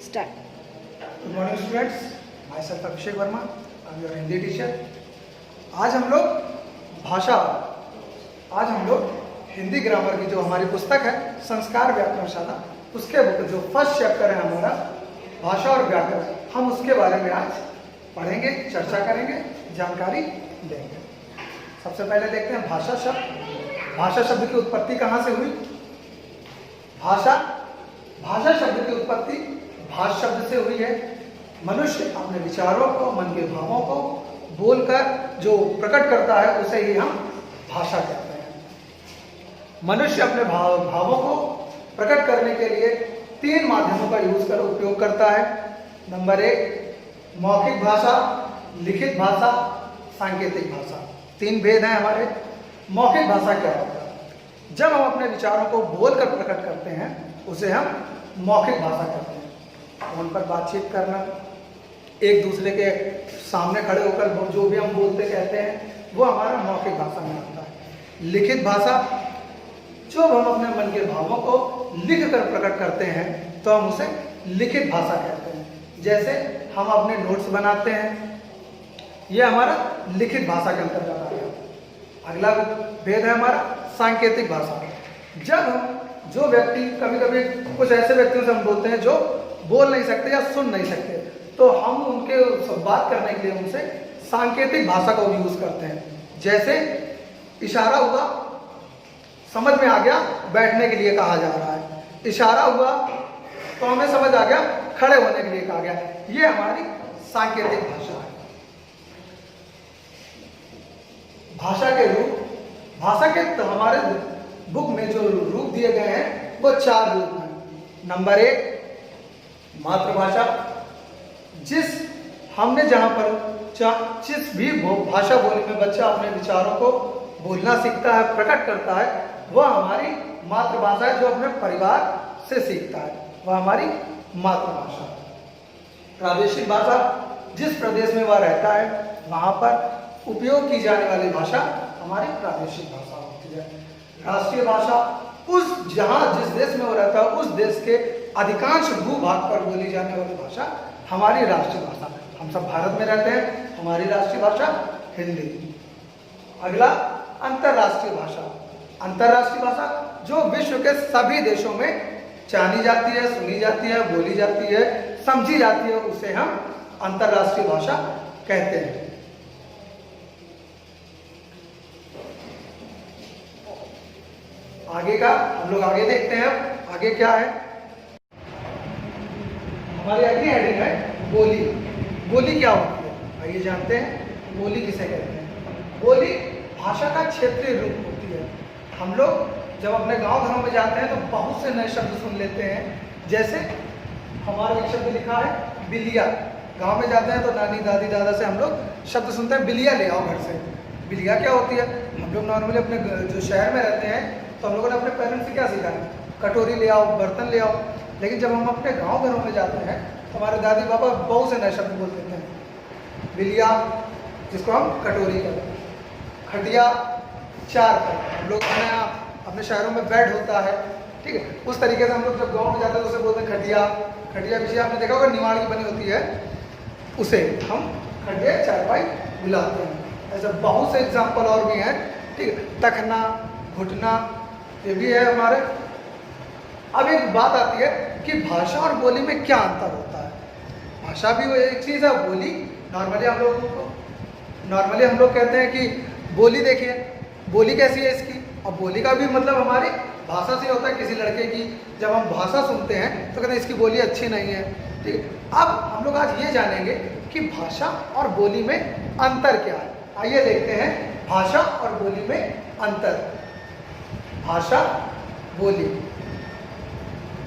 Start. Good morning students, my self Abhishek Verma, I am your Hindi teacher. आज हम लोग Hindi grammar की जो हमारी पुस्तक है संस्कार व्याकरणशाला, उसके बुक जो फर्स्ट चैप्टर है हमारा भाषा और व्याकरण, हम उसके बारे में आज पढ़ेंगे, चर्चा करेंगे, जानकारी लेंगे। सबसे पहले देखते हैं भाषा शब्द। भाषा शब्द की उत्पत्ति कहाँ से हुई? भाषा शब्द की उत्पत्ति भाष शब्द से हुई है। मनुष्य अपने विचारों को, मन के भावों को बोलकर जो प्रकट करता है उसे ही हम भाषा कहते हैं। मनुष्य अपने भावों को प्रकट करने के लिए 3 माध्यमों का उपयोग करता है। नंबर 1 मौखिक भाषा, लिखित भाषा, सांकेतिक भाषा। 3 भेद हैं हमारे। मौखिक भाषा क्या होता है? जब हम अपने विचारों को बोलकर प्रकट करते हैं उसे हम मौखिक भाषा कहते हैं। फोन पर बातचीत करना, एक दूसरे के सामने खड़े होकर जो भी हम बोलते कहते हैं वो हमारा मौखिक भाषा में आता है। लिखित भाषा, जो हम अपने मन के भावों को लिख कर प्रकट करते हैं तो हम उसे लिखित भाषा कहते हैं। जैसे हम अपने नोट्स बनाते हैं, ये हमारा लिखित भाषा के अंतर्गत आ गया। अगला भेद है हमारा सांकेतिक भाषा। जब हम जो व्यक्ति, कभी कभी कुछ ऐसे व्यक्तियों से हम बोलते हैं जो बोल नहीं सकते या सुन नहीं सकते, तो हम उनके बात करने के लिए उनसे सांकेतिक भाषा का यूज करते हैं। जैसे इशारा हुआ, समझ में आ गया बैठने के लिए कहा जा रहा है, इशारा हुआ तो हमें समझ आ गया खड़े होने के लिए कहा गया। ये हमारी सांकेतिक भाषा है। भाषा के रूप, भाषा के हमारे बुक में जो रूप दिए गए हैं वो 4 रूप हैं। नंबर 1 मातृभाषा, जिस भी भाषा बोलने में बच्चा अपने विचारों को बोलना सीखता है, प्रकट करता है, वह हमारी मातृभाषा है। जो अपने परिवार से सीखता है वह हमारी मातृभाषा। प्रादेशिक भाषा, जिस प्रदेश में वह रहता है वहां पर उपयोग की जाने वाली भाषा हमारी प्रादेशिक भाषा होती है। राष्ट्रीय भाषा, जिस देश में वो रहता है उस देश के अधिकांश भूभाग पर बोली जाने वाली भाषा हमारी राष्ट्रीय भाषा। हम सब भारत में रहते हैं, हमारी राष्ट्रीय भाषा हिंदी। अगला अंतर्राष्ट्रीय भाषा। अंतर्राष्ट्रीय भाषा जो विश्व के सभी देशों में जानी जाती है, सुनी जाती है, बोली जाती है, समझी जाती है, उसे हम अंतर्राष्ट्रीय भाषा कहते हैं। आगे का हम लोग आगे देखते हैं। आगे क्या है? हमारी अगली हेडिंग है बोली। बोली क्या होती है आइए जानते हैं। बोली किसे कहते हैं? बोली भाषा का क्षेत्रीय रूप होती है। हम लोग जब अपने गांव घरों में जाते हैं तो बहुत से नए शब्द सुन लेते हैं। जैसे हमारा एक शब्द लिखा है बिलिया। गांव में जाते हैं तो नानी, दादी, दादा से हम लोग शब्द सुनते हैं बिलिया ले आओ घर से। बिलिया क्या होती है? हम लोग नॉर्मली अपने जो शहर में रहते हैं तो हम लोगों ने अपने पेरेंट्स से क्या सीखा है? कटोरी ले आओ, बर्तन ले आओ। लेकिन जब हम अपने गांव घरों में जाते हैं तो हमारे दादी बाबा बहुत से नए शब्द बोल देते हैं। बिलिया, जिसको हम कटोरी कहते हैं। खटिया, चार पर हम लोग अपने शहरों में बेड होता है, ठीक है। उस तरीके से हम लोग जब गाँव में जाते हैं तो उसे बोलते हैं खटिया। खटिया विषय आपने देखा होगा निवाड़ की बनी होती है, उसे हम खटिया चारपाई बुलाते हैं। ऐसे बहुत से एग्जाम्पल और भी हैं, ठीक है। तखना, घुटना, ये भी है हमारे। अब एक बात आती है कि भाषा और बोली में क्या अंतर होता है। भाषा भी वो एक चीज़ है, बोली नॉर्मली हम लोग कहते हैं कि बोली देखिए, बोली कैसी है इसकी। अब बोली का भी मतलब हमारी भाषा से होता है। किसी लड़के की जब हम भाषा सुनते हैं तो कहते हैं इसकी बोली अच्छी नहीं है, ठीक है। अब हम लोग आज ये जानेंगे कि भाषा और बोली में अंतर क्या है। आइए देखते हैं भाषा और बोली में अंतर। भाषा, बोली।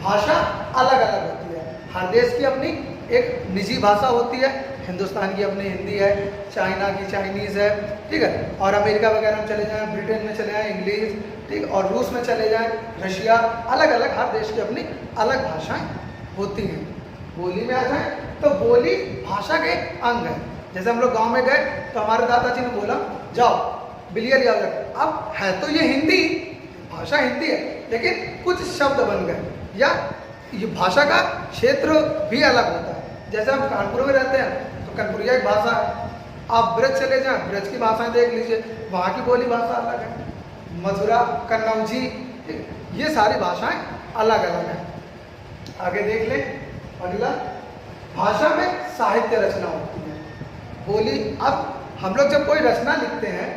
भाषा अलग अलग होती है। हर देश की अपनी एक निजी भाषा होती है। हिंदुस्तान की अपनी हिंदी है, चाइना की चाइनीज़ है, ठीक है। और अमेरिका वगैरह में चले जाएं, ब्रिटेन में चले जाएं इंग्लिश, ठीक। और रूस में चले जाएं, रशिया, अलग अलग हर देश की अपनी अलग भाषाएं होती हैं। बोली में आ जाए तो बोली भाषा के अंग है। जैसे हम लोग गाँव में गए तो हमारे दादाजी ने बोला जाओ बिलिया ले आओ जाकर। अब है तो ये हिंदी भाषा, हिंदी है, लेकिन कुछ शब्द बन गए या ये भाषा का क्षेत्र भी अलग होता है। जैसे हम कानपुर में रहते हैं तो कानपुरिया की भाषा है, आप ब्रज चले जाएं ब्रज की भाषाएं देख लीजिए, वहाँ की बोली भाषा अलग है। मथुरा, कन्नौजी, ये सारी भाषाएं अलग अलग हैं। आगे देख लें अगला, भाषा में साहित्य रचना होती है। बोली, अब हम लोग जब कोई रचना लिखते हैं,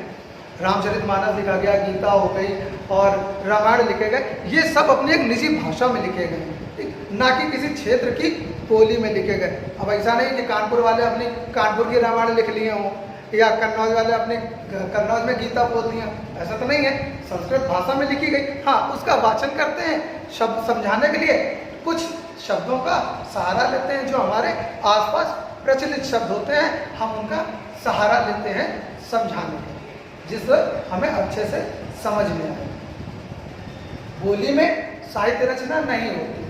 रामचरितमानस लिखा गया, गीता हो गई और रामायण लिखे गए, ये सब अपनी एक निजी भाषा में लिखे गए, ठीक, ना कि किसी क्षेत्र की बोली में लिखे गए। अब ऐसा नहीं कि कानपुर वाले अपनी कानपुर की रामायण लिख लिए हों या कन्नौज वाले अपने कन्नौज में गीता बोल दिया, ऐसा तो नहीं है। संस्कृत भाषा में लिखी गई, हाँ उसका वाचन करते हैं, शब्द समझाने के लिए कुछ शब्दों का सहारा लेते हैं, जो हमारे आसपास प्रचलित शब्द होते हैं, हम उनका सहारा लेते हैं समझाने के लिए, जिससे हमें अच्छे से समझ में आए। बोली में साहित्य रचना नहीं होती।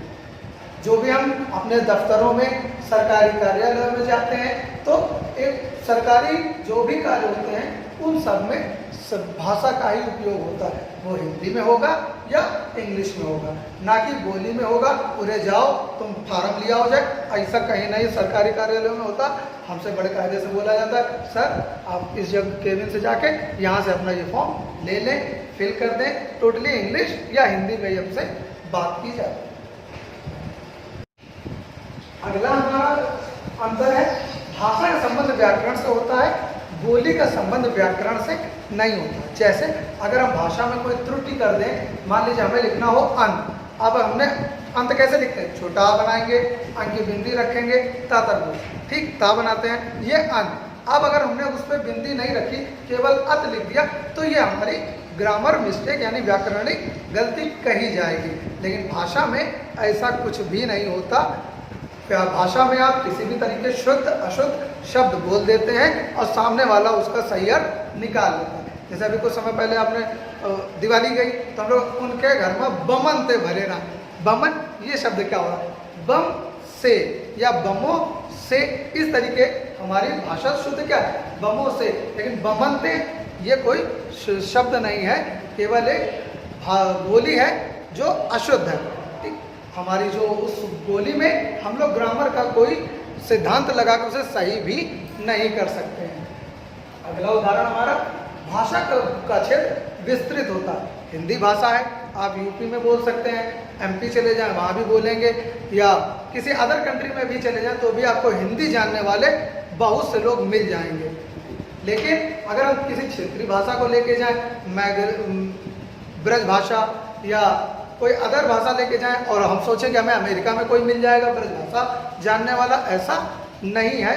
जो भी हम अपने दफ्तरों में, सरकारी कार्यालयों में जाते हैं तो एक सरकारी जो भी कार्य होते हैं उन सब में भाषा का ही उपयोग होता है। वो हिंदी में होगा या इंग्लिश में होगा, ना कि बोली में होगा। उरे जाओ तुम फार्म लिया हो जाए, ऐसा कहीं नहीं सरकारी कार्यालयों में होता। हमसे बड़े कायदे से बोला जाता है, सर आप इस जगह केबिन से जाके यहाँ से अपना ये फॉर्म ले लें, फिल कर दें। टोटली इंग्लिश या हिंदी में हमसे बात की जाती है। अगला हमारा अंतर है, भाषा का संबंध व्याकरण से होता है, बोली का संबंध व्याकरण से नहीं होता। जैसे अगर हम भाषा में कोई त्रुटि कर दें, मान लीजिए हमें लिखना हो अंत, अब हमने अंत कैसे लिखते हैं, छोटा आ बनाएंगे, अंक की बिंदी रखेंगे, ता तरबूज, ठीक, ता बनाते हैं, ये अंत। अब अगर हमने उस पर बिंदी नहीं रखी, केवल अत लिख दिया, तो ये हमारी ग्रामर मिस्टेक यानी व्याकरणिक गलती कही जाएगी। लेकिन भाषा में ऐसा कुछ भी नहीं होता। भाषा में आप किसी भी तरीके शुद्ध अशुद्ध शब्द बोल देते हैं और सामने वाला उसका सही अर्थ निकाल लेता है। जैसे अभी कुछ समय पहले आपने दिवाली गई तो हम लोग उनके घर में बमन थे भरे ना, बमन ये शब्द क्या हुआ, बम से या बमों से, इस तरीके हमारी भाषा शुद्ध क्या है, बमों से। लेकिन बमन थे ये कोई शब्द नहीं है, केवल एक बोली है जो अशुद्ध है। हमारी जो उस बोली में हम लोग ग्रामर का कोई सिद्धांत लगाकर उसे सही भी नहीं कर सकते हैं। अगला उदाहरण हमारा, भाषा का क्षेत्र विस्तृत होता है। हिंदी भाषा है, आप यूपी में बोल सकते हैं, एमपी चले जाएं वहाँ भी बोलेंगे, या किसी अदर कंट्री में भी चले जाएं तो भी आपको हिंदी जानने वाले बहुत से लोग मिल जाएंगे। लेकिन अगर हम किसी क्षेत्रीय भाषा को लेके जाएं, ब्रज भाषा या कोई अदर भाषा लेके जाएं और हम सोचें कि हमें अमेरिका में कोई मिल जाएगा ब्रज भाषा जानने वाला, ऐसा नहीं है।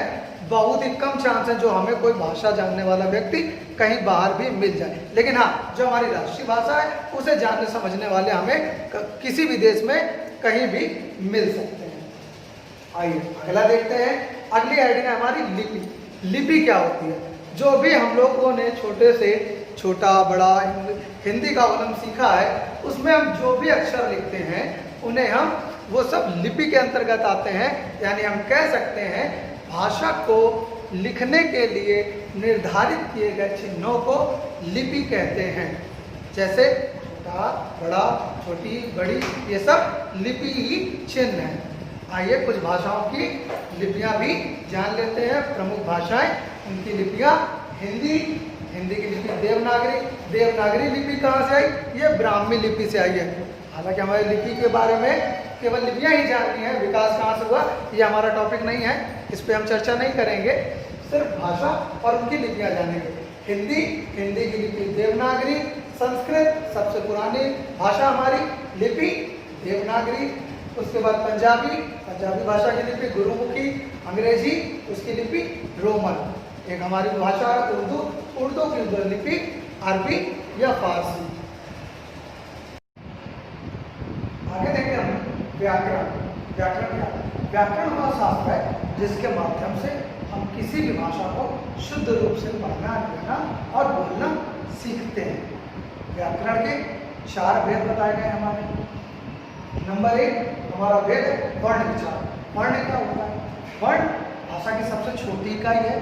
बहुत ही कम चांस है जो हमें कोई भाषा जानने वाला व्यक्ति कहीं बाहर भी मिल जाए। लेकिन हाँ, जो हमारी राष्ट्रीय भाषा है उसे जानने समझने वाले हमें किसी भी देश में कहीं भी मिल सकते हैं। आइए अगला देखते हैं। अगली हेडिंग है हमारी लिपि। लिपि क्या होती है? जो भी हम लोगों ने छोटे से छोटा बड़ा हिंदी का उलम सीखा है, उसमें हम जो भी अक्षर लिखते हैं उन्हें हम वो सब लिपि के अंतर्गत आते हैं। यानी हम कह सकते हैं भाषा को लिखने के लिए निर्धारित किए गए चिन्हों को लिपि कहते हैं। जैसे छोटा बड़ा छोटी बड़ी, ये सब लिपि ही चिन्ह हैं। आइए कुछ भाषाओं की लिपियां भी जान लेते हैं। प्रमुख भाषाएं, उनकी लिपियां। हिंदी की लिपि देवनागरी। देवनागरी लिपि कहाँ से आई? ये ब्राह्मी लिपि से आई है। हालांकि हमारी लिपि के बारे में केवल लिपियां ही जाननी है, विकास कहाँ से हुआ ये हमारा टॉपिक नहीं है, इस पर हम चर्चा नहीं करेंगे, सिर्फ भाषा और उनकी लिपियां जानेंगे। हिंदी की लिपि देवनागरी। संस्कृत सबसे पुरानी भाषा हमारी, लिपि देवनागरी। उसके बाद पंजाबी भाषा की लिपि गुरुमुखी। अंग्रेजी उसकी लिपि रोमन। एक हमारी भाषा है उर्दू की लिपि अरबी या फारसी। आगे देखते हैं हम व्याकरण। व्याकरण क्या है? व्याकरण वह शास्त्र है जिसके माध्यम से हम किसी भी भाषा को शुद्ध रूप से पढ़ना, लिखना और बोलना सीखते हैं। व्याकरण के 4 भेद बताए गए हमारे। नंबर 1 हमारा भेद है वर्ण विचार। वर्ण क्या होता है? वर्ण भाषा की सबसे छोटी इकाई है।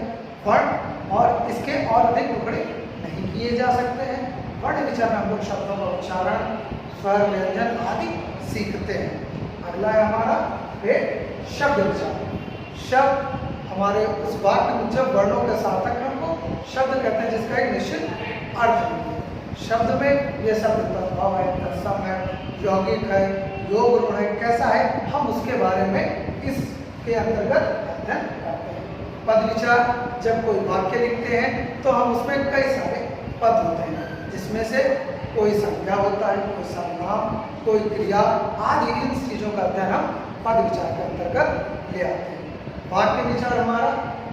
वर्ण और इसके और अधिक टुकड़े नहीं किए जा सकते हैं। वर्ण विचार में हम लोग शब्दों का उच्चारण, स्वर, व्यंजन आदि सीखते हैं। अगला है हमारा शब्द विचार। शब्द हमारे उस वाक्य में जब वर्णों के सार्थक क्रम को शब्द कहते हैं जिसका एक निश्चित अर्थ है। शब्द में ये शब्द तद्भव है, तत्सम है, यौगिक है, योग गुण है, कैसा है, हम उसके बारे में इसके अंतर्गत अध्ययन करते हैं। पद विचार, जब कोई वाक्य लिखते हैं तो हम उसमें कई सारे पद होते हैं जिसमें से कोई संज्ञा होता है, कोई सर्वनाम, कोई क्रिया आदि, इन चीजों का अध्ययन हम पद विचार के अंतर्गत ले आते हैं। वाक्य विचार हमारा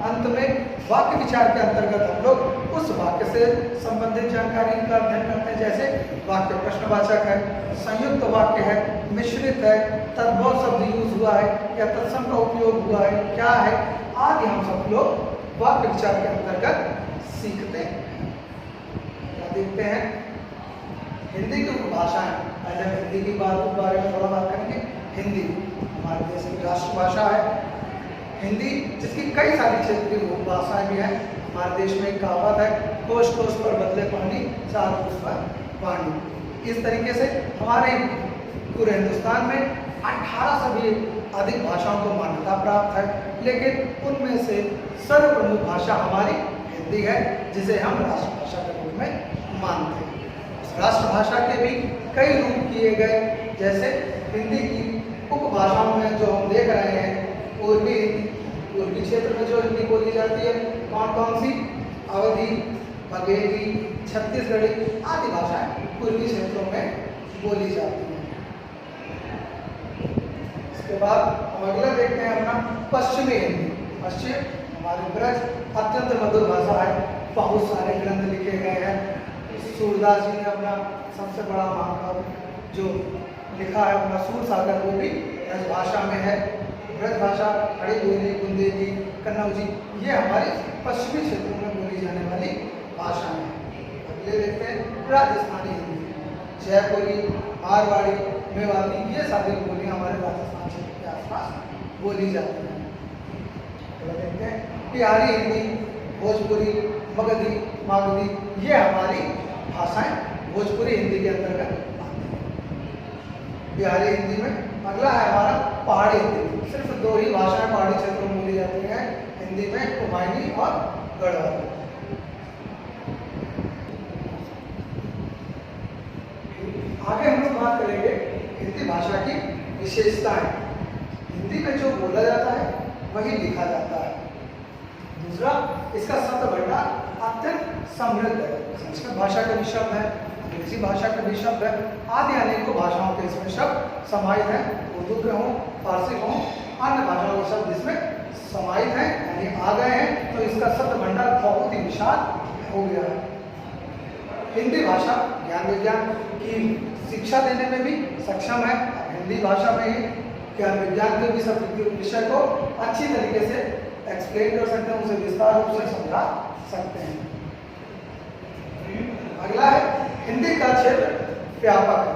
अंत में, वाक्य विचार के अंतर्गत हम लोग उस वाक्य से संबंधित जानकारी का अध्ययन करते हैं, जैसे वाक्य प्रश्नवाचक है, संयुक्त वाक्य है, मिश्रित है, तद्भव शब्द यूज हुआ है या तत्सम का उपयोग हुआ है, क्या है आदि हम सब लोग वाक्य विचार के अंतर्गत सीखते हैं। क्या देखते हैं, हिंदी की उपभाषाएं। पहले हम हिंदी की बारे में थोड़ा बात करेंगे। हिंदी हमारे देश की राष्ट्रभाषा है। हिंदी जिसकी कई सारी क्षेत्रीय उपभाषाएं भी हैं। हमारे देश में एक कहावत है, कोश कोश पर बदले पानी, चार कोश पर पानी। इस तरीके से हमारे पूरे हिंदुस्तान में 18 से भी अधिक भाषाओं को मान्यता प्राप्त है, लेकिन उनमें से सर्वप्रमुख भाषा हमारी हिंदी है, जिसे हम राष्ट्रभाषा के रूप में मानते हैं। राष्ट्रभाषा के भी कई रूप किए गए, जैसे हिंदी की उपभाषाओं में जो हम देख रहे हैं, पूर्वी क्षेत्र में जो हिंदी बोली जाती है, कौन कौन सी, अवधी, बघेली, छत्तीसगढ़ी आदि भाषाएं पूर्वी क्षेत्रों में बोली जाती हैं। इसके बाद हम अगला देखते हैं अपना पश्चिमी हिंदी। पश्चिम हमारे ब्रज अत्यंत मधुर भाषा है, बहुत सारे ग्रंथ लिखे गए हैं। सूरदास जी ने अपना सबसे बड़ा महाकाव्य जो लिखा है अपना सूर सागर, वो भी ब्रज भाषा में है। ब्रज भाषा खड़ी बोली, बुंदेली, कन्नौजी, ये हमारे पश्चिमी क्षेत्रों में बोली जाने वाली भाषाएं हैं। अगले देखते हैं राजस्थानी हिंदी। जयपुरी, मारवाड़ी, मेवाती, ये सारी बोलियां हमारे राजस्थान क्षेत्र के आसपास बोली जाती हैं। अगला देखते हैं बिहारी हिंदी, भोजपुरी, मगधी, मागधी, ये हमारी भाषाएं भोजपुरी हिंदी के अंतर्गत आती हैं। बिहारी हिंदी में अगला है हमारा पहाड़ी हिंदी। सिर्फ दो ही भाषाएं पहाड़ी क्षेत्रों में बोली जाती हैं हिंदी में, कुमायूनी और गढ़वाली। आगे हम लोग बात करेंगे हिंदी भाषा की विशेषताएं। हिंदी में जो बोला जाता है वही लिखा जाता है। दूसरा, इसका शब्द भंडार अत्यंत समृद्ध है। संस्कृत भाषा के भी शब्द है, अंग्रेजी भाषा के भी शब्द है, आदि अनेकों भाषाओं के इसमें शब्द समाहित हैं। उर्दू के हों, फारसी हों, अन्य भाषाओं के शब्द इसमें समाहित हैं, यानी आ गए हैं, तो इसका शब्द भंडार बहुत ही विशाल हो गया है। हिंदी भाषा ज्ञान विज्ञान की शिक्षा देने में भी सक्षम है। हिंदी भाषा में ही ज्ञान विज्ञान के भी सब विषय को अच्छी तरीके से एक्सप्लेन कर सकते हैं, उसे विस्तार रूप से समझा सकते हैं। अगला है हिंदी का क्षेत्र व्यापक है।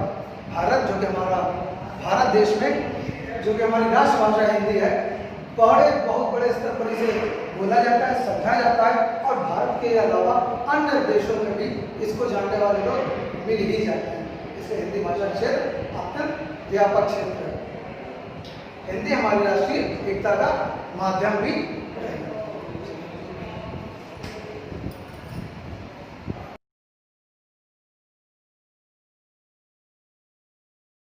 भारत जो कि हमारा भारत देश में जो कि हमारी राष्ट्रभाषा हिंदी है, बहुत बड़े स्तर पर इसे बोला जाता है, समझा जाता है, और भारत के अलावा अन्य देशों में भी इसको जानने वाले लोग मिल ही जाते हैं। इसलिए हिंदी भाषा क्षेत्र अत्यंत व्यापक क्षेत्र है। हिंदी हमारी राष्ट्रीय एकता का माध्यम भी